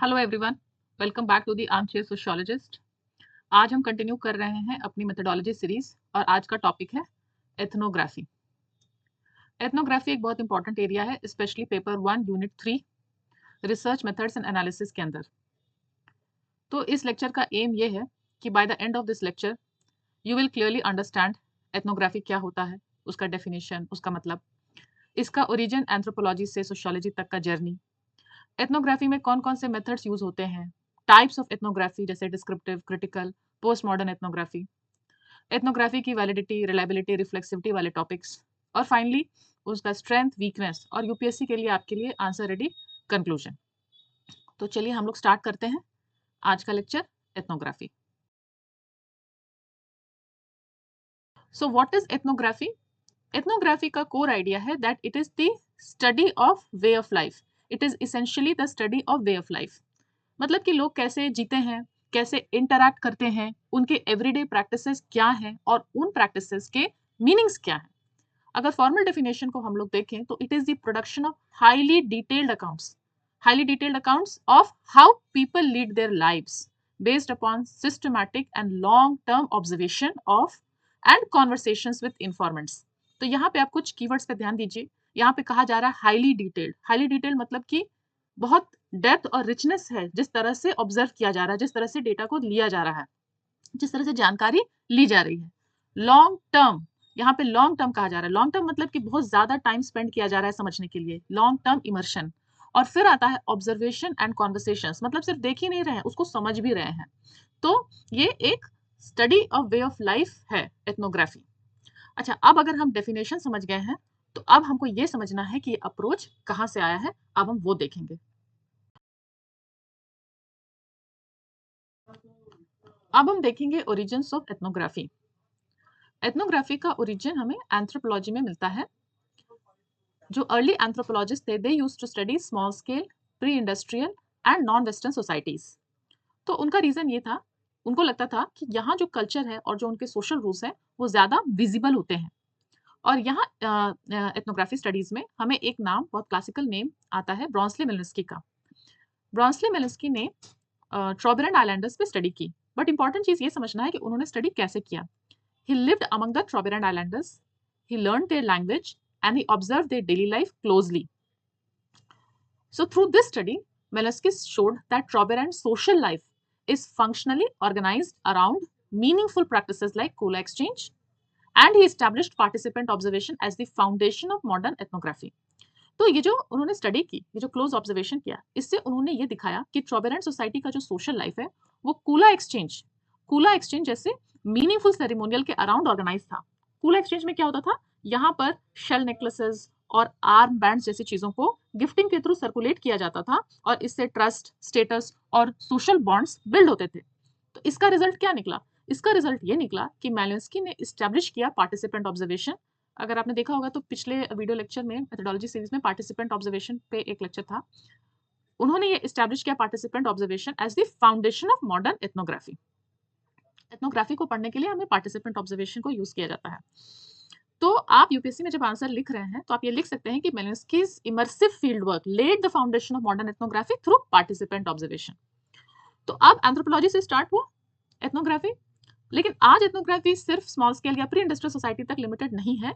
Hello everyone, welcome back to the armchair sociologist. आज हम continue कर रहे हैं अपनी मेथोडोलॉजी सीरीज और आज का टॉपिक है एथनोग्राफी। एथनोग्राफी एक बहुत इंपॉर्टेंट एरिया है, specially paper 1 unit 3 research methods and analysis के अंदर। तो इस लेक्चर का एम ये है कि by the end of this lecture you will clearly understand ethnography क्या होता है, उसका डेफिनेशन, उसका मतलब, इसका ओरिजिन एंथ्रोपोलॉजी से सोशियोलॉजी तक का जर्नी, एथनोग्राफी में कौन कौन से मेथड्स यूज होते हैं, टाइप्स ऑफ एथनोग्राफी जैसे descriptive, critical, post modern ethnography, ethnography की वैलिडिटी, रिलायबिलिटी, रिफ्लेक्सिविटी वाले टॉपिक्स, और फाइनली उसका स्ट्रेंथ, वीकनेस और यूपीएससी के लिए आपके लिए आंसर रेडी कंक्लूजन। तो चलिए हम लोग स्टार्ट करते हैं आज का lecture ethnography. So what is ethnography? Ethnography का कोर आइडिया है that it is the study of way of life. It is essentially the study of way of life. मतलब कि लोग कैसे जीते हैं, कैसे इंटरैक्ट करते हैं, उनके एवरीडे प्रैक्टिसेस क्या हैं और उन प्रैक्टिसेस के मीनिंग्स क्या हैं। अगर फॉर्मल डेफिनेशन को हम लोग देखें तो it is the production of highly detailed accounts of how people lead their lives based upon systematic and long term observation of and conversations with informants. तो यहाँ पे आप कुछ कीवर्ड्स पे ध्यान दीजिए। यहाँ पे कहा जा रहा है हाईली डिटेल्ड मतलब कि बहुत डेप्थ और रिचनेस है जिस तरह से ऑब्जर्व किया जा रहा है, जिस तरह से डेटा को लिया जा रहा है, जिस तरह से जानकारी ली जा रही है। लॉन्ग टर्म, यहाँ पे लॉन्ग टर्म कहा जा रहा है। लॉन्ग टर्म मतलब कि बहुत ज्यादा टाइम स्पेंड किया जा रहा है समझने के लिए, लॉन्ग टर्म इमर्शन। और फिर आता है ऑब्जर्वेशन एंड कॉन्वर्सेशंस, मतलब सिर्फ देख ही नहीं रहे हैं, उसको समझ भी रहे हैं। तो ये एक study of way of life है एथनोग्राफी। अच्छा, अब अगर हम डेफिनेशन समझ गए हैं तो अब हमको ये समझना है कि ये अप्रोच कहाँ से आया है, अब हम वो देखेंगे। अब हम देखेंगे ओरिजिन्स ऑफ एथनोग्राफी। एथनोग्राफी का ओरिजिन हमें एंथ्रोपोलॉजी में मिलता है। जो अर्ली एंथ्रोपोलॉजिस्ट थे, they used to study small scale, pre industrial and non western societies. तो उनका रीजन ये था, उनको लगता था कि यहाँ जो कल्चर है और जो उनके सोशल रूल्स हैं वो ज्यादा विजिबल होते हैं। और यहाँ एथनोग्राफी स्टडीज में हमें एक नाम, बहुत क्लासिकल नेम आता है, ब्रॉन्सले मिलिन्स्की का। ब्रॉन्सले मिलिन्स्की ने ट्रॉबेरन आइलैंडर्स पे स्टडी की, बट इंपॉर्टेंट चीज ये समझना है कि उन्होंने स्टडी कैसे किया। He lived among the Trobriand Islanders. He learned their language and he observed their daily life closely. So through this study, Meliskis showed that Trobriand social life is functionally organized around meaningful practices like Kula exchange, and he established participant observation as the foundation of modern ethnography. तो ये जो उन्होंने study की, ये जो close observation किया, इससे उन्होंने ये दिखाया कि ट्रॉबेरेंट सोसाइटी का जो सोशल लाइफ है वो कूला एक्सचेंज जैसे मीनिंगफुल सेरेमोनियल के अराउंड ऑर्गेनाइज था। कूला एक्सचेंज में क्या होता था, यहाँ पर शेल नेकलेसेस और आर्म बैंड्स जैसी चीजों को गिफ्टिंग के थ्रू सर्कुलेट किया जाता था और इससे ट्रस्ट, स्टेटस और सोशल बॉन्ड्स बिल्ड होते थे। तो इसका रिजल्ट क्या निकला? इसका रिजल्ट ये निकला कि मैलिन्स्की ने इस्टेब्लिश किया पार्टिसिपेंट ऑब्जर्वेशन। अगर आपने देखा होगा तो पिछले वीडियो लेक्चर में, मेथोडोलॉजी सीरीज में, पार्टिसिपेंट ऑब्जर्वेशन पे एक लेक्चर था। उन्होंने ये इस्टेब्लिश किया participant observation as the foundation of modern ethnography. Ethnography को पढ़ने के लिए हमें पार्टिसिपेंट ऑब्जर्वेशन को यूज किया जाता है। तो आप यूपीएससी में जब आंसर लिख रहे हैं तो आप ये लिख सकते हैं कि Malinowski's immersive field work led the foundation of modern ethnography through participant observation. तो अब एंथ्रोपोलॉजी से स्टार्ट हुआ एथनोग्राफी, लेकिन आज एथनोग्राफी सिर्फ स्मॉल स्केल या प्री इंडस्ट्रियल सोसाइटी तक लिमिटेड नहीं है,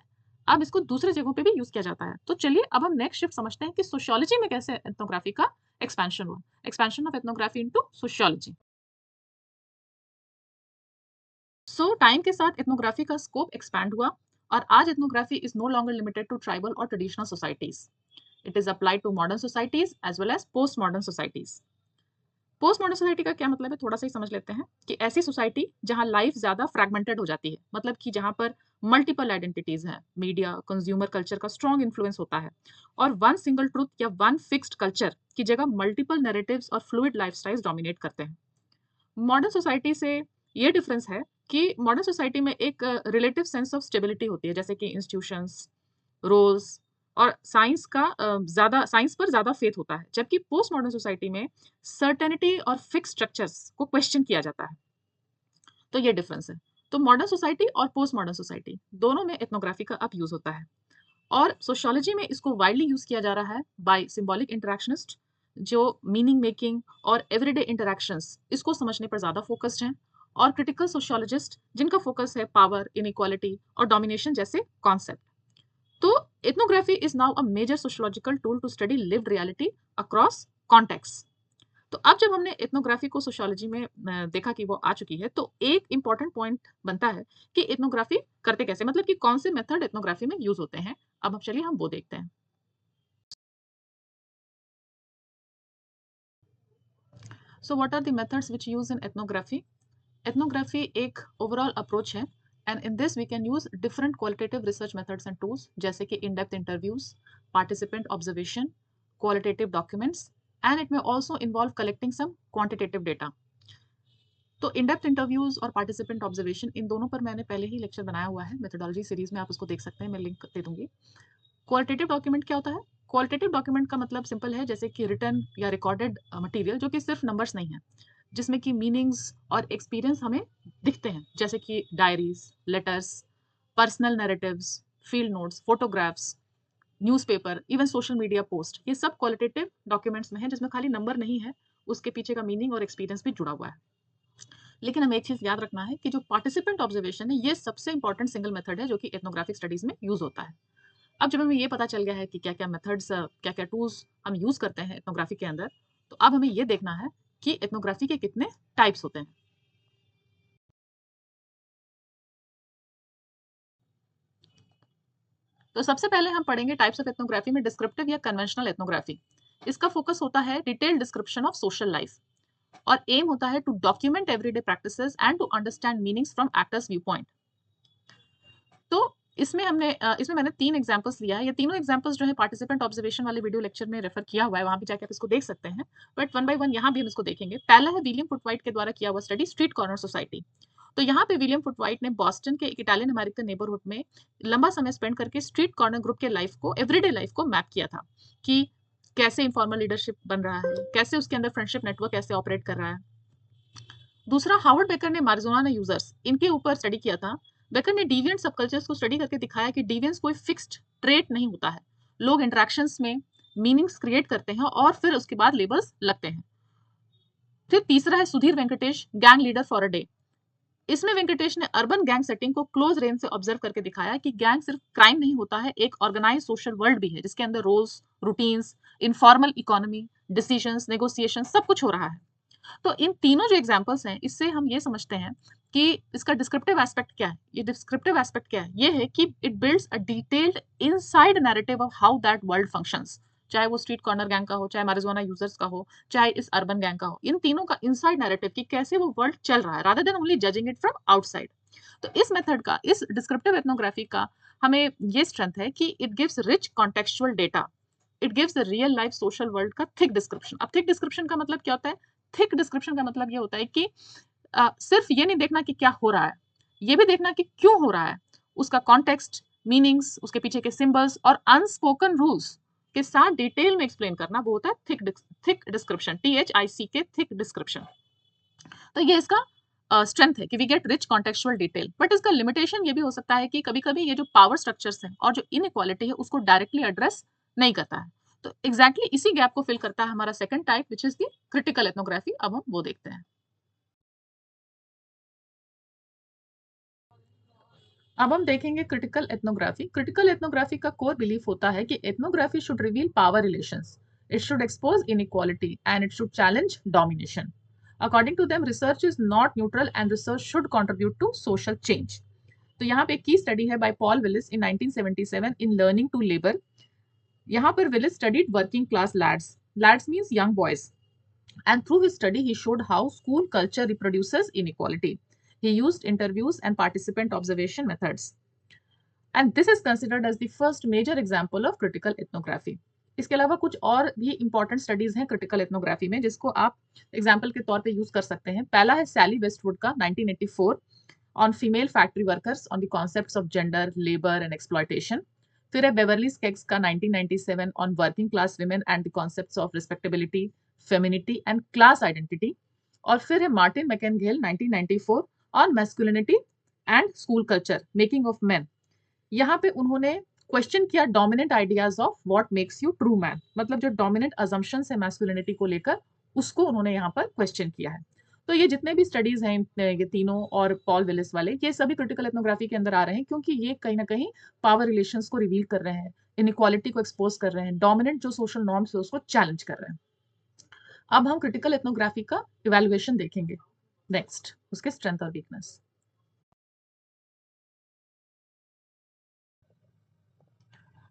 अब इसको दूसरे जगहों पे भी यूज किया जाता है। तो चलिए अब हम नेक्स्ट शिफ्ट समझते हैं कि सोशियोलॉजी में कैसे एथनोग्राफी का एक्सपेंशन हुआ, expansion of ethnography into sociology. So time के साथ एथनोग्राफी का स्कोप एक्सपैंड हुआ और आज ethnography is no longer limited to tribal और traditional societies. It is applied to modern societies as well as post modern societies. Post modern society का क्या मतलब है, थोड़ा सा ही समझ लेते हैं कि ऐसी सोसाइटी जहां लाइफ ज्यादा फ्रैगमेंटेड हो जाती है, मतलब कि जहां पर मल्टीपल आइडेंटिटीज हैं, मीडिया, कंज्यूमर कल्चर का स्ट्रॉन्ग इन्फ्लुएंस होता है और वन सिंगल ट्रूथ या वन फिक्स्ड कल्चर की जगह मल्टीपल नैरेटिव्स और फ्लूइड लाइफस्टाइल्स डोमिनेट करते हैं। मॉडर्न सोसाइटी से ये डिफरेंस है कि मॉडर्न सोसाइटी में एक रिलेटिव सेंस ऑफ स्टेबिलिटी होती है, जैसे कि इंस्टीट्यूशंस, रोल्स और साइंस पर ज्यादा फेथ होता है, जबकि पोस्ट मॉडर्न सोसाइटी में सर्टेनिटी और फिक्स स्ट्रक्चर्स को क्वेश्चन किया जाता है। तो ये डिफरेंस है। तो मॉडर्न सोसाइटी और पोस्ट मॉडर्न सोसाइटी दोनों में एथनोग्राफी का अब यूज होता है और सोशियोलॉजी में इसको वाइडली यूज किया जा रहा है बाय सिंबॉलिक इंटरेक्शनिस्ट जो मीनिंग मेकिंग और एवरीडे इंटरैक्शंस इसको समझने पर ज़्यादा फोकस्ड हैं, और क्रिटिकल सोशियोलॉजिस्ट जिनका फोकस है पावर, इनइक्वालिटी और डोमिनेशन जैसे कॉन्सेप्ट। तो ethnography is now a major sociological tool to study lived reality across context. तो अब जब हमने एथनोग्राफी को सोशियोलॉजी में देखा कि वो आ चुकी है, तो एक इंपॉर्टेंट पॉइंट बनता है कि एथनोग्राफी करते कैसे, मतलब कि कौन से मेथड एथनोग्राफी में यूज होते हैं। अब चलिए हम वो देखते हैं। So what are the methods which use in ethnography? Ethnography एक ओवरऑल अप्रोच है, and in this we can use different qualitative research methods and tools, जैसे कि in depth interviews, participant observation, qualitative documents, and it may also involve collecting some quantitative data. तो in depth interviews और participant observation, इन दोनों पर मैंने पहले ही lecture बनाया हुआ है मेथोडोलॉजी सीरीज में, आप उसको देख सकते हैं, मैं लिंक दे दूंगी। क्वालिटेटिव डॉक्यूमेंट क्या होता है? क्वालिटेटिव डॉक्यूमेंट का मतलब सिंपल है, जैसे कि रिटन या रिकॉर्डेड मटेरियल जो कि सिर्फ नंबर्स नहीं है, जिसमें कि मीनिंग्स और एक्सपीरियंस हमें दिखते हैं, जैसे कि diaries, letters, personal narratives, field notes, photographs, newspaper, even social media post, ये सब क्वालिटेटिव डॉक्यूमेंट्स में है, जिसमें खाली नंबर नहीं है, उसके पीछे का मीनिंग और एक्सपीरियंस भी जुड़ा हुआ है। लेकिन हमें एक चीज़ याद रखना है कि जो पार्टिसिपेंट ऑब्जर्वेशन है, ये सबसे इंपॉर्टेंट सिंगल मेथड है जो कि एथनोग्राफिक स्टडीज में यूज होता है। अब जब हमें ये पता चल गया है कि क्या क्या मेथड्स, क्या क्या टूल्स हम यूज करते हैं एथनोग्राफी के अंदर, तो अब हमें ये देखना है कि एथनोग्राफी के कितने टाइप्स होते हैं। तो सबसे पहले हम पढ़ेंगे टाइप्स ऑफ एथनोग्राफी में डिस्क्रिप्टिव या कन्वेंशनल एथनोग्राफी। इसका फोकस होता है detailed description of social life, और एम होता है to document everyday practices and to understand meanings from actors view point. तो इसमें मैंने 3 एग्जांपल्स लिया है। ये तीनों एग्जांपल्स जो है पार्टिसिपेंट ऑब्जर्वेशन वाले वीडियो लेक्चर में रेफर किया हुआ है, वहाँ भी जाके आप इसको देख सकते हैं। बट वन बाय वन यहाँ भी हम इसको देखेंगे। पहला है विलियम फुटवाइट के द्वारा किया हुआ स्टडी, स्ट्रीट कॉर्नर सोसाइटी। तो यहाँ पे विलियम फुटवाइट ने बॉस्टन के एक इटालियन अमेरिकन नेबरहुड में लंबा समय स्पेंड करके स्ट्रीट कॉर्नर ग्रुप के लाइफ को, एवरीडे लाइफ को मैप किया था कि कैसे इनफॉर्मल लीडरशिप बन रहा है, कैसे उसके अंदर फ्रेंडशिप नेटवर्क कैसे ऑपरेट कर रहा है। दूसरा, हार्वर्ड बेकर ने मार्जुआना यूजर्स, इनके ऊपर स्टडी किया था। बेकर ने डिविएंट सबकल्चर्स को स्टडी करके दिखाया कि डिविएंस कोई फिक्स्ड ट्रेट नहीं होता है। लोग इंटरेक्शंस में मीनिंग्स क्रिएट करते हैं और फिर उसके बाद लेबल्स लगते हैं। फिर तीसरा है Sudhir Venkatesh, gang leader for a day. इसमें वेंकटेश ने अर्बन गैंग सेटिंग को क्लोज रेंज से ऑब्जर्व करके दिखाया कि गैंग सिर्फ क्राइम नहीं होता है, एक ऑर्गेनाइज सोशल वर्ल्ड भी है, जिसके अंदर roles, routines, informal economy, decisions, negotiation सब कुछ हो रहा है। तो इन तीनों जो एग्जांपल्स हैं, इससे हम ये समझते हैं कि इसका डिस्क्रिप्टिव एस्पेक्ट क्या है। ये डिस्क्रिप्टिव एस्पेक्ट क्या है? ये है कि it builds a detailed inside narrative of how that world functions, चाहे वो स्ट्रीट कॉर्नर गैंग का हो, चाहे मारिजुआना यूजर्स का हो, चाहे इस अर्बन गैंग का हो। इन तीनों का इनसाइड नैरेटिव कि कैसे वो वर्ल्ड चल रहा है, rather than only judging it from outside. तो इस मेथड का, इस डिस्क्रिप्टिव एथनोग्राफी का हमें ये स्ट्रेंथ है कि it gives rich contextual data, it gives the real life social world का थिक डिस्क्रिप्शन। अब थिक डिस्क्रिप्शन का मतलब क्या होता है? थिक डिस्क्रिप्शन का मतलब ये होता है कि सिर्फ ये नहीं देखना कि क्या हो रहा है, ये भी देखना कि क्यों हो रहा है, उसका कॉन्टेक्स्ट, मीनिंग्स, उसके पीछे के सिंबल्स और अनस्पोकन रूल्स के साथ डिटेल में एक्सप्लेन करना, वो होता है थिक डिस्क्रिप्शन, THIC के थिक डिस्क्रिप्शन। तो ये इसका स्ट्रेंथ है कि we get rich contextual detail. But इसका लिमिटेशन ये भी हो सकता है कि कभी कभी ये जो पावर स्ट्रक्चर्स हैं और जो इनइक्वालिटी है उसको डायरेक्टली एड्रेस नहीं करता है। तो एग्जैक्टली इसी गैप को फिल करता है हमारा second type, which is the critical ethnography. अब हम वो देखते हैं। अब हम देखेंगे क्रिटिकल एथनोग्राफी। क्रिटिकल एथनोग्राफी का कोर बिलीफ होता है कि ethnography should reveal power relations, it should expose inequality and it should challenge domination. According to them, research is not neutral and research should contribute to social change. तो यहाँ पे एक key study है by Paul Willis in 1977 in learning to labour. यहाँ पर Willis studied working class lads. Lads means young boys. And through his study, he showed how school culture reproduces inequality. He used interviews and participant observation methods. And this is considered as the first major example of critical ethnography. इसके अलावा कुछ और भी important studies हैं critical ethnography में, जिसको आप example के तौर पे यूज कर सकते हैं। पहला है सैली वेस्टवुड का 1984 on female factory workers on the concepts of gender, labour and exploitation. फिर है बेवर्ली स्केग्स का 1997 on working class women and the concepts of respectability, femininity and class identity. और फिर है Martin Mac an Ghaill 1994 on masculinity and school culture, making of men. यहाँ पे उन्होंने question किया dominant ideas of what makes you true man, मतलब जो dominant assumptions है मैस्कुलिनिटी को लेकर उसको उन्होंने यहाँ पर क्वेश्चन किया है। तो ये जितने भी स्टडीज हैं ये तीनों और पॉल विलिस वाले, ये सभी क्रिटिकल एथनोग्राफी के अंदर आ रहे हैं क्योंकि ये कहीं ना कहीं पावर रिलेशंस को रिवील कर रहे हैं, इनइक्वालिटी को एक्सपोज कर रहे हैं, डोमिनेंट जो सोशल नॉर्म्स है उसको चैलेंज कर रहे हैं। अब हम क्रिटिकल एथनोग्राफी का इवैल्यूएशन देखेंगे। नेक्स्ट, उसके स्ट्रेंथ और वीकनेस।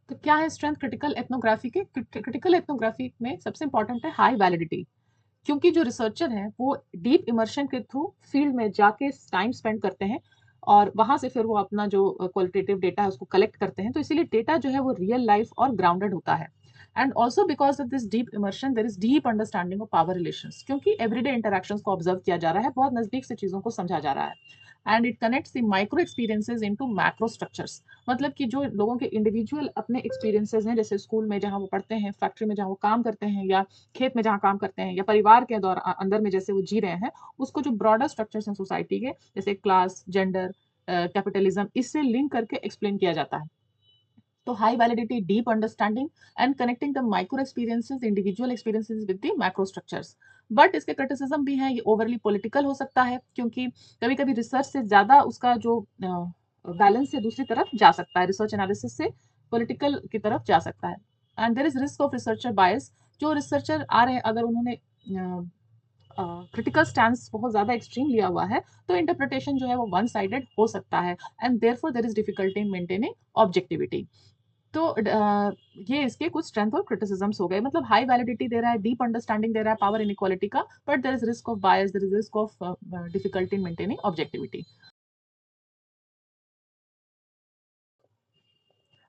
तो क्या है स्ट्रेंथ क्रिटिकल एथनोग्राफी के? क्रिटिकल एथनोग्राफी में सबसे इंपॉर्टेंट है हाई वैलिडिटी, क्योंकि जो रिसर्चर हैं वो डीप इमर्शन के थ्रू फील्ड में जाके टाइम स्पेंड करते हैं और वहां से फिर वो अपना जो क्वालिटेटिव डेटा है उसको कलेक्ट करते हैं, तो इसीलिए डेटा जो है वो रियल लाइफ और ग्राउंडेड होता है। And also because of this deep immersion there is deep understanding of power relations, क्योंकि एवरीडे इंटरेक्शंस को ऑब्जर्व किया जा रहा है, बहुत नजदीक से चीजों को समझा जा रहा है। And it connects the micro experiences into macro structures, मतलब कि जो लोगों के इंडिविजुअल अपने एक्सपीरियंसेस हैं, जैसे स्कूल में जहाँ वो पढ़ते हैं, फैक्ट्री में जहाँ वो काम करते हैं, या खेत में जहाँ काम करते हैं, या परिवार के दौर अंदर में जैसे वो जी रहे हैं, उसको जो ब्रॉडर स्ट्रक्चर्स हैं सोसाइटी के, जैसे क्लास, जेंडर, कैपिटलिज्म, इससे लिंक करके एक्सप्लेन किया जाता है। तो high validity, deep understanding and connecting the micro experiences, individual experiences with the macro structures. But इसके क्रिटिसिज्म भी है, ये ओवरली पॉलिटिकल हो सकता है, क्योंकि कभी कभी रिसर्च से ज्यादा उसका जो बैलेंस है दूसरी तरफ जा सकता है, रिसर्च एनालिसिस से पॉलिटिकल की तरफ जा सकता है। And there is risk of researcher bias, जो रिसर्चर आ रहे हैं अगर उन्होंने क्रिटिकल स्टैंस बहुत ज्यादा एक्सट्रीम लिया हुआ है तो इंटरप्रिटेशन जो है वो वन साइडेड हो सकता है, and therefore there is difficulty in maintaining objectivity. तो ये इसके कुछ स्ट्रेंथ और क्रिटिसिज्म्स हो गए, मतलब हाई वैलिडिटी दे रहा है, डीप अंडरस्टैंडिंग दे रहा है पावर इनइक्वालिटी का, but there is risk of bias, there is risk of difficulty in maintaining objectivity.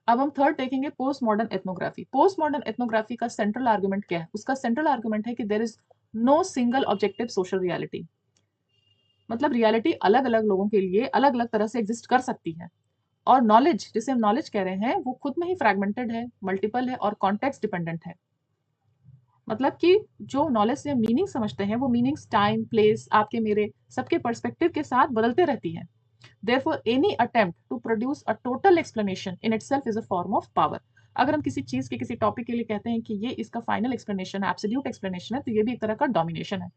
अब हम थर्ड देखेंगे post modern ethnography. Post modern ethnography का सेंट्रल आर्गुमेंट क्या है? उसका सेंट्रल आर्गुमेंट है कि there is no single objective social reality, मतलब रियलिटी अलग अलग लोगों के लिए अलग अलग तरह से एग्जिस्ट कर सकती है, और नॉलेज, जिसे हम नॉलेज कह रहे हैं, वो खुद में ही फ्रैगमेंटेड है, मल्टीपल है और कॉन्टेक्स्ट डिपेंडेंट है। मतलब कि जो नॉलेज से मीनिंग समझते हैं वो मीनिंग्स टाइम, प्लेस, आपके मेरे सबके पर्सपेक्टिव के साथ बदलते रहती है। Therefore, any attempt to produce a total explanation in itself is a form of power. अगर हम किसी चीज के किसी टॉपिक के लिए कहते हैं कि ये इसका फाइनल एक्सप्लेनेशन है, एब्सोल्यूट एक्सप्लेनेशन है, तो ये भी एक तरह का डोमिनेशन है।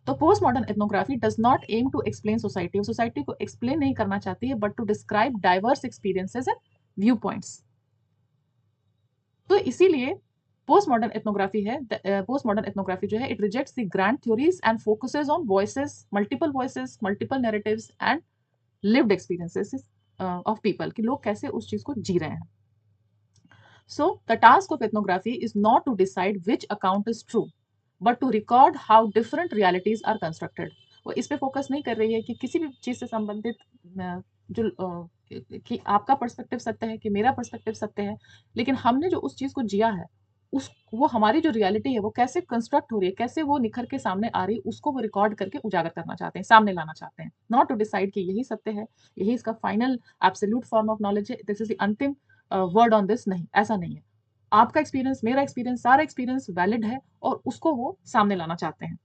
तो post modern ethnography does not aim to explain society, वो सोसाइटी को एक्सप्लेन नहीं करना चाहती है, but to describe diverse experiences and view points. तो इसीलिए पोस्ट मॉडर्न एथनोग्राफी है, पोस्ट मॉडर्न एथनोग्राफी जो है, it rejects the grand theories and focuses on voices, multiple narratives and lived experiences of people, कि लोग कैसे उस चीज को जी रहे हैं। So the task of ethnography is not to decide which account is true, but to record how different realities are constructed. वो इस पे फोकस नहीं कर रही है कि किसी भी चीज से संबंधित जो कि आपका पर्सपेक्टिव सत्य है कि मेरा पर्सपेक्टिव सत्य है, लेकिन हमने जो उस चीज को जिया है, उस वो हमारी जो रियलिटी है वो कैसे कंस्ट्रक्ट हो रही है, कैसे वो निखर के सामने आ रही है, उसको वो रिकॉर्ड करके उजागर करना चाहते हैं, सामने लाना चाहते हैं। नॉट टू डिसाइड कि यही सत्य है, यही इसका final absolute form of knowledge है, दिस इज द अंतिम वर्ड ऑन दिस, नहीं, ऐसा नहीं है। आपका एक्सपीरियंस, मेरा एक्सपीरियंस, सारा एक्सपीरियंस वैलिड है और उसको वो सामने लाना चाहते हैं।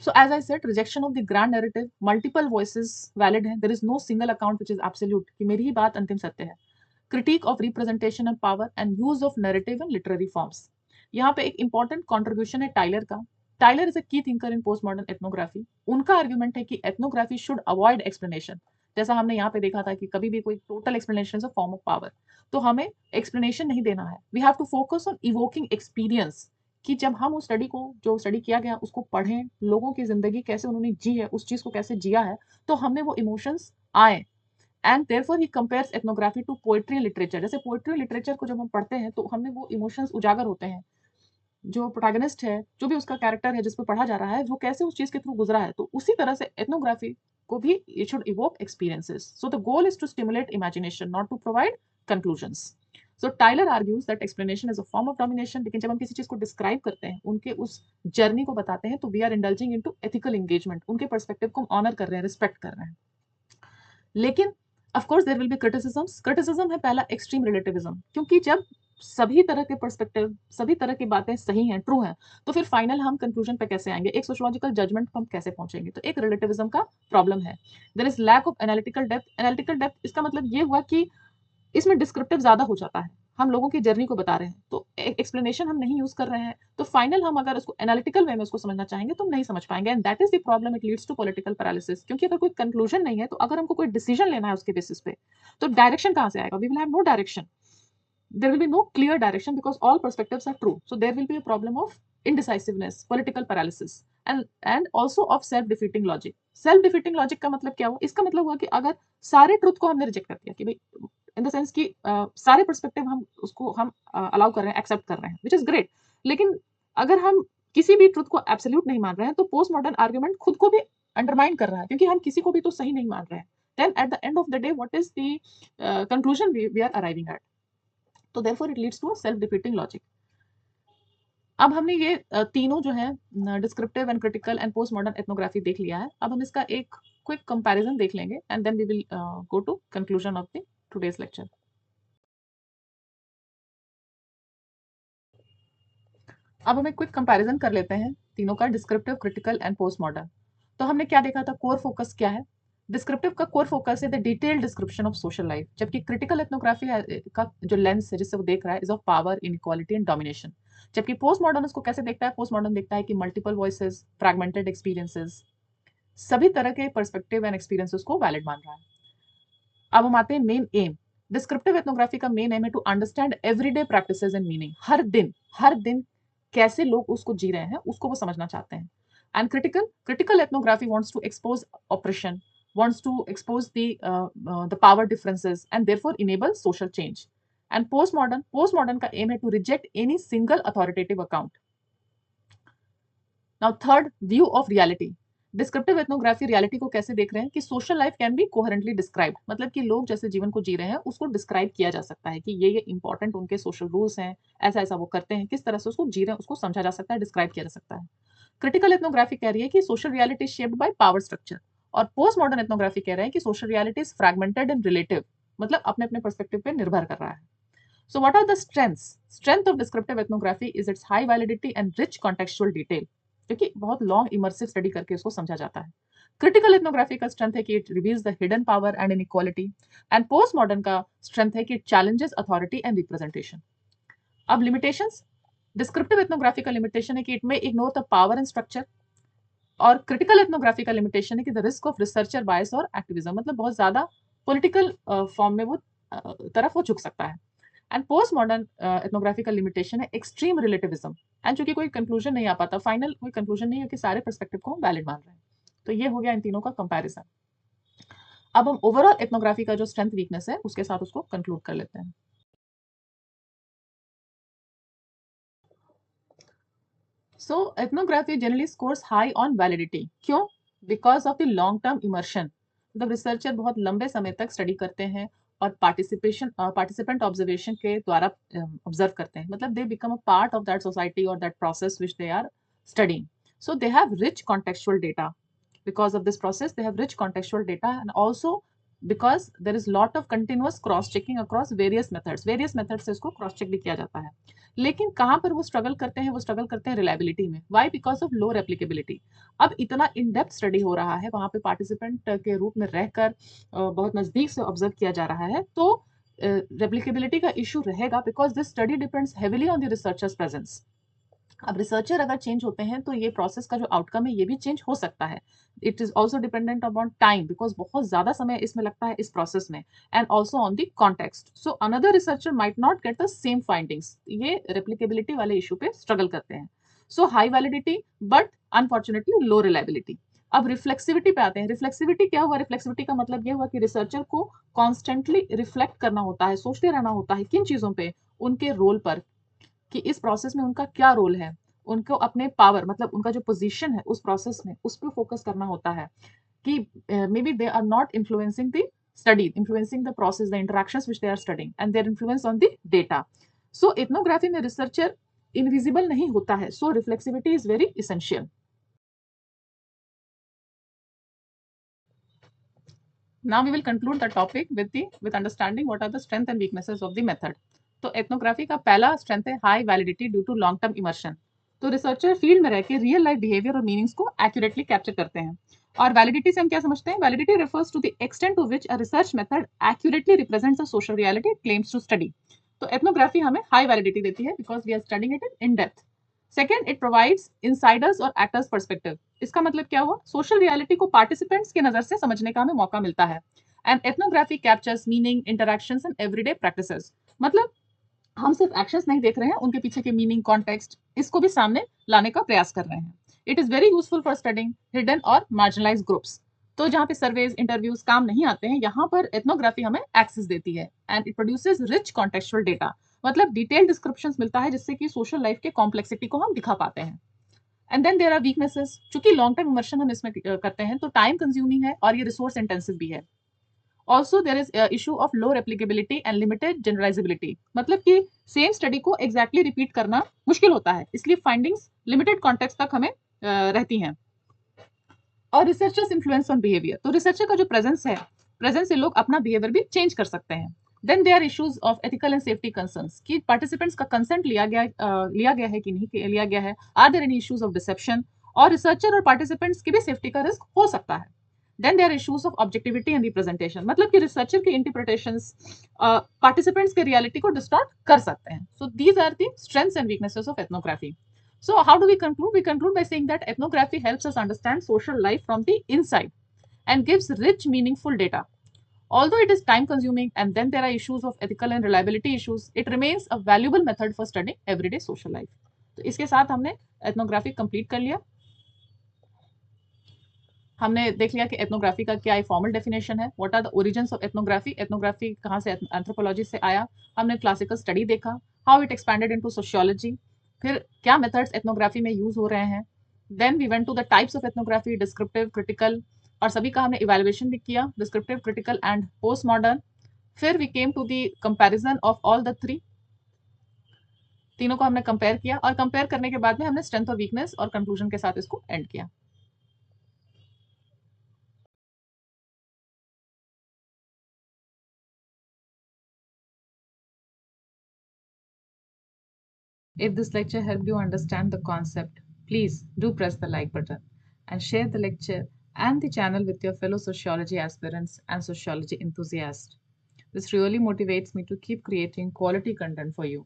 So as I said, rejection of the grand narrative, multiple voices valid है, there is no single account which is absolute कि मेरी ही बात अंतिम सत्य है। Critique of representation and power and use of narrative and literary forms। यहाँ पे एक important contribution है टाइलर का। Tylor is a key thinker in postmodern ethnography। उनका argument है कि ethnography should avoid explanation। जैसा हमने यहाँ पे देखा था कि कभी भी कोई total explanation is a form of power, तो हमें explanation नहीं देना है। We have to focus on evoking experience, कि जब हम उस स्टडी को, जो स्टडी किया गया उसको पढ़ें, लोगों की जिंदगी कैसे उन्होंने जी है, उस चीज को कैसे जिया है, तो हमें वो इमोशंस आए। And therefore he compares ethnography to poetry and literature. जैसे पोएट्री और लिटरेचर को जब हम पढ़ते हैं तो हमें वो इमोशंस उजागर होते हैं, जो प्रोटैगनिस्ट है, जो भी उसका कैरेक्टर है जिस पर पढ़ा जा रहा है, वो कैसे उस चीज के थ्रू गुजरा है, तो उसी तरह से एथनोग्राफी को भी it should evoke experiences. So the goal is to stimulate imagination, not to provide conclusions. So Tyler argues that explanation is a form of domination, लेकिन जब हम किसी चीज को डिस्क्राइब करते हैं, उनके उस जर्नी को बताते हैं, तो we are indulging into ethical engagement, उनके पर्सपेक्टिव को हम ऑनर कर रहे हैं, रिस्पेक्ट कर रहे हैं। लेकिन of course there will be criticisms. Criticism है पहला एक्सट्रीम रिलेटिविज्म, क्योंकि जब सभी तरह के पर्सपेक्टिव, सभी तरह की बातें सही हैं, ट्रू हैं, तो फिर फाइनल हम कंक्लूजन पे कैसे आएंगे, एक सोशियोलॉजिकल जजमेंट पर हम कैसे पहुंचेंगे? तो एक रिलेटिविज्म का प्रॉब्लम है। There is lack of analytical depth. Analytical depth इसका मतलब ये हुआ कि इसमें डिस्क्रिप्टिव ज्यादा हो जाता है, हम लोगों की जर्नी को बता रहे हैं, तो एक्सप्लेनेशन हम नहीं यूज कर रहे हैं, तो फाइनल हम अगर उसको एनालिटिकल वे में उसको समझना चाहेंगे तो हम नहीं समझ पाएंगे, and that is the problem, it leads to political paralysis. क्योंकि अगर कोई कंक्लूजन नहीं है, तो अगर हमको कोई डिसीजन लेना है उसके बेसिस पे, तो डायरेक्शन कहाँ से आएगा? We will have no direction, there will be no clear direction because all perspectives are true, so there will be a problem of indecisiveness, political paralysis, and also of self defeating logic. Self defeating logic का मतलब क्या हुआ? इसका मतलब हुआ कि अगर सारे ट्रुथ को हमने रिजेक्ट कर दिया कि भाई, इन द सेंस कि सारे पर्सपेक्टिव हम उसको हम अलाउ कर रहे हैं, एक्सेप्ट कर रहे हैं, विच इज ग्रेट, लेकिन अगर हम किसी भी ट्रुथ को एब्सोल्यूट नहीं मान रहे हैं, तो पोस्ट मॉडर्न आर्ग्यूमेंट खुद को भी अंडरमाइन कर रहा है, क्योंकि हम किसी को भी तो सही नहीं मान रहे हैं। Then at the end of the day what is the conclusion we are arriving at? तो therefore it leads to a self defeating logic. अब हमने ये तीनों जो है descriptive and critical and post modern ethnography देख लिया है। अब हम इसका एक क्विक कंपैरिजन देख लेंगे and then we will go to conclusion of the today's lecture. अब हम एक क्विक कंपैरिजन कर लेते हैं तीनों का, descriptive, critical and post modern. तो हमने क्या देखा था? कोर फोकस क्या है? डिस्क्रिप्टिव का कोर फोकस है the detailed description of social life, जबकि क्रिटिकल एथनोग्राफी का जो लेंस है जिससे वो देख रहा है is of power, inequality and domination. जबकि पोस्ट मॉडर्न उसको कैसे देखता है? पोस्ट मॉडर्न देखता है कि मल्टीपल वॉइसेस, फ्रैगमेंटेड एक्सपीरियंसेस, सभी तरह के पर्सपेक्टिव एंड एक्सपीरियंसेस को वैलिड मान रहा है। अब हम आते हैं मेन एम। डिस्क्रिप्टिव एथनोग्राफी का मेन एम है to understand everyday practices and meaning. हर दिन कैसे लोग उसको जी रहे हैं, उसको वो समझना चाहते हैं। And critical ethnography wants to expose operation, wants to expose the power differences and therefore enable social change. And postmodern का aim है to reject any single authoritative account. Now third, view of reality. Descriptive ethnography reality को कैसे देख रहे हैं कि social life can be coherently described, मतलब कि लोग जैसे जीवन को जी रहे हैं उसको डिस्क्राइब किया जा सकता है कि ये इंपॉर्टेंट उनके सोशल रूल्स हैं, ऐसा ऐसा वो करते हैं, किस तरह से उसको जी रहे हैं उसको समझा जा सकता है, डिस्क्राइब किया जा सकता है। क्रिटिकल एथनोग्राफी कह रही है कि social reality is shaped by power structure, और पोस्ट मॉडर्न एथनोग्राफी कह रहे हैं कि social reality is fragmented and relative, मतलब अपने अपने पर्सपेक्टिव पे निर्भर कर रहा है। So what are the strengths? Strength of descriptive ethnography is its high validity and rich contextual detail, क्योंकि बहुत लॉन्ग इमर्सिव स्टडी करके उसको समझा जाता है। क्रिटिकल एथनोग्राफी का स्ट्रेंथ है कि it reveals the hidden power and inequality, and post modern का स्ट्रेंथ है कि it challenges authority and representation. अब लिमिटेशंस, डिस्क्रिप्टिव एथनोग्राफी का लिमिटेशन है कि इट में ignore the power and structure, और क्रिटिकल एथनोग्राफी का लिमिटेशन है कि द रिस्क ऑफ रिसर्चर बायस और एक्टिविज्म, मतलब बहुत ज्यादा पॉलिटिकल फॉर्म में वो तरफ वो झुक सकता है। एंड पोस्ट मॉडर्न एथनोग्राफी का लिमिटेशन है एक्सट्रीम रिलेटिविज्म, एंड चूंकि कोई कंक्लूजन नहीं आ पाता, फाइनल कोई कंक्लूजन नहीं है कि सारे पर्सपेक्टिव को हम वैलिड मान रहे हैं। तो ये हो गया इन तीनों का कंपैरिजन। अब हम ओवरऑल एथनोग्राफी का जो स्ट्रेंथ वीकनेस है उसके साथ उसको कंक्लूड कर लेते हैं। So ethnography generally scores high on validity. क्यों? Because of the long term immersion, मतलब रिसर्चर बहुत लंबे समय तक स्टडी करते हैं और पार्टिसिपेंट ऑब्जर्वेशन के द्वारा ऑब्जर्व करते हैं, मतलब they become a part of that society और that process which they are studying. So they have rich contextual data. Because of this process, they have rich contextual data, and also because there is lot of continuous cross checking across various methods. Various methods से इसको cross check भी किया जाता है। लेकिन कहाँ पर वो स्ट्रगल करते हैं? वो स्ट्रगल करते हैं रिलायबिलिटी में। Why? Because of low replicability. अब इतना इन डेप्थ स्टडी हो रहा है, वहां पे पार्टिसिपेंट के रूप में रहकर बहुत नजदीक से ऑब्जर्व किया जा रहा है, तो रेप्लिकेबिलिटी का इशू रहेगा, because this study depends heavily on the researchers presence. अब रिसर्चर अगर चेंज होते हैं तो ये प्रोसेस का जो आउटकम है ये भी चेंज हो सकता है। It is also dependent upon time, because बहुत ज्यादा समय इसमें लगता है इस प्रोसेस में, and also on the context. So another researcher might not get the same findings. ये रेप्लिकेबिलिटी वाले इशू पे स्ट्रगल करते हैं। So high validity but unfortunately low reliability. अब रिफ्लेक्सिविटी पे आते हैं। रिफ्लेक्सिविटी क्या हुआ? रिफ्लेक्सिविटी का मतलब ये हुआ कि रिसर्चर को कॉन्स्टेंटली रिफ्लेक्ट करना होता है, सोचते रहना होता है किन चीजों पे? उनके रोल पर, कि इस प्रोसेस में उनका क्या रोल है, उनको अपने पावर, मतलब उनका जो पोजीशन है उस प्रोसेस में, उस पर फोकस करना होता है कि maybe they are not influencing the study, influencing the process, the interactions which they are studying, and their influence on the data. So ethnography में रिसर्चर इनविजिबल नहीं होता है, so reflexivity is very essential. Now we will conclude the topic with understanding what are the strengths and weaknesses of the method. तो ethnography का पहला strength है high validity due to long term immersion. तो researcher field में रह के real life behaviour और meanings को एक्यूरेटली कैप्चर करते हैं। और वैलिडिटी से हम क्या समझते हैं? Validity refers to the extent to which a research method accurately represents a social reality claims to study. तो एथनोग्राफी हमें हाई वैलिडिटी देती है because we are studying it in depth. Second, it provides Insiders और actors perspective. इसका मतलब क्या हुआ? Social reality को पार्टिसिपेंट्स की नजर से समझने का हमें मौका मिलता है। And ethnography captures meaning, interactions and everyday practices. मतलब हम सिर्फ एक्शंस नहीं देख रहे हैं, उनके पीछे के मीनिंग, कॉन्टेक्स्ट, इसको भी सामने लाने का प्रयास कर रहे हैं। It is very useful for studying hidden और मार्जिनलाइज ग्रुप्स। तो जहाँ पे सर्वेज, इंटरव्यूज काम नहीं आते हैं, यहाँ पर एथनोग्राफी हमें एक्सेस देती है। And it produces rich contextual data, मतलब डिटेल डिस्क्रिप्शंस मिलता है जिससे कि सोशल लाइफ के कॉम्प्लेक्सिटी को हम दिखा पाते हैं। And then there are weaknesses. चूंकि लॉन्ग टर्म इमर्शन हम इसमें करते हैं तो टाइम कंज्यूमिंग है और ये रिसोर्स इंटेंसिव भी है। Also there is issue of low replicability and limited generalisability. मतलब कि सेम स्टडी को एग्जैक्टली रिपीट करना मुश्किल होता है, इसलिए फाइंडिंग्स लिमिटेड कॉन्टेक्स्ट तक हमें रहती हैं। और रिसर्चर्स इन्फ्लुएंस ऑन बिहेवियर। तो रिसर्चर का जो प्रेजेंस से लोग अपना बिहेवियर भी चेंज कर सकते हैं। Then there issues of ethical and safety concerns कि पार्टिसिपेंट्स का कंसेंट लिया गया है कि नहीं लिया गया है। Are there any issues of deception? और रिसर्चर और पार्टिसिपेंट्स की भी सेफ्टी का रिस्क हो सकता है। Then there issues of objectivity and representation, मतलब कि रिसर्चर के इंटरप्रिटेशंस पार्टिसिपेंट्स के रियलिटी को डिस्टॉर्ट कर सकते हैं। So these are the strengths and weaknesses of ethnography. So how do we conclude? We conclude by saying that ethnography helps us understand social life from the inside and gives rich, meaningful data. Although it is time consuming and then there are issues of ethical and reliability issues, it remains a valuable method for studying everyday social life. तो इसके साथ हमने ethnography complete कर लिया। हमने देख लिया कि एथनोग्राफी का क्या फॉर्मल डेफिनेशन है, what are the origins of ethnography, ethnography कहाँ से एंथ्रोपोलॉजी से आया। हमने क्लासिकल स्टडी देखा, how it expanded into sociology, फिर क्या मेथड्स एथनोग्राफी में यूज हो रहे हैं। Then we went to the types of ethnography, descriptive, critical, और सभी का हमने इवेल्युएशन भी किया, descriptive, critical and post modern. फिर we came to the comparison of all the three, तीनों को हमने कंपेयर किया, और कंपेयर करने के बाद में हमने स्ट्रेंथ और वीकनेस और कंक्लूजन के साथ इसको एंड किया। If this lecture helped you understand the concept, please do press the like button and share the lecture and the channel with your fellow sociology aspirants and sociology enthusiasts. This really motivates me to keep creating quality content for you.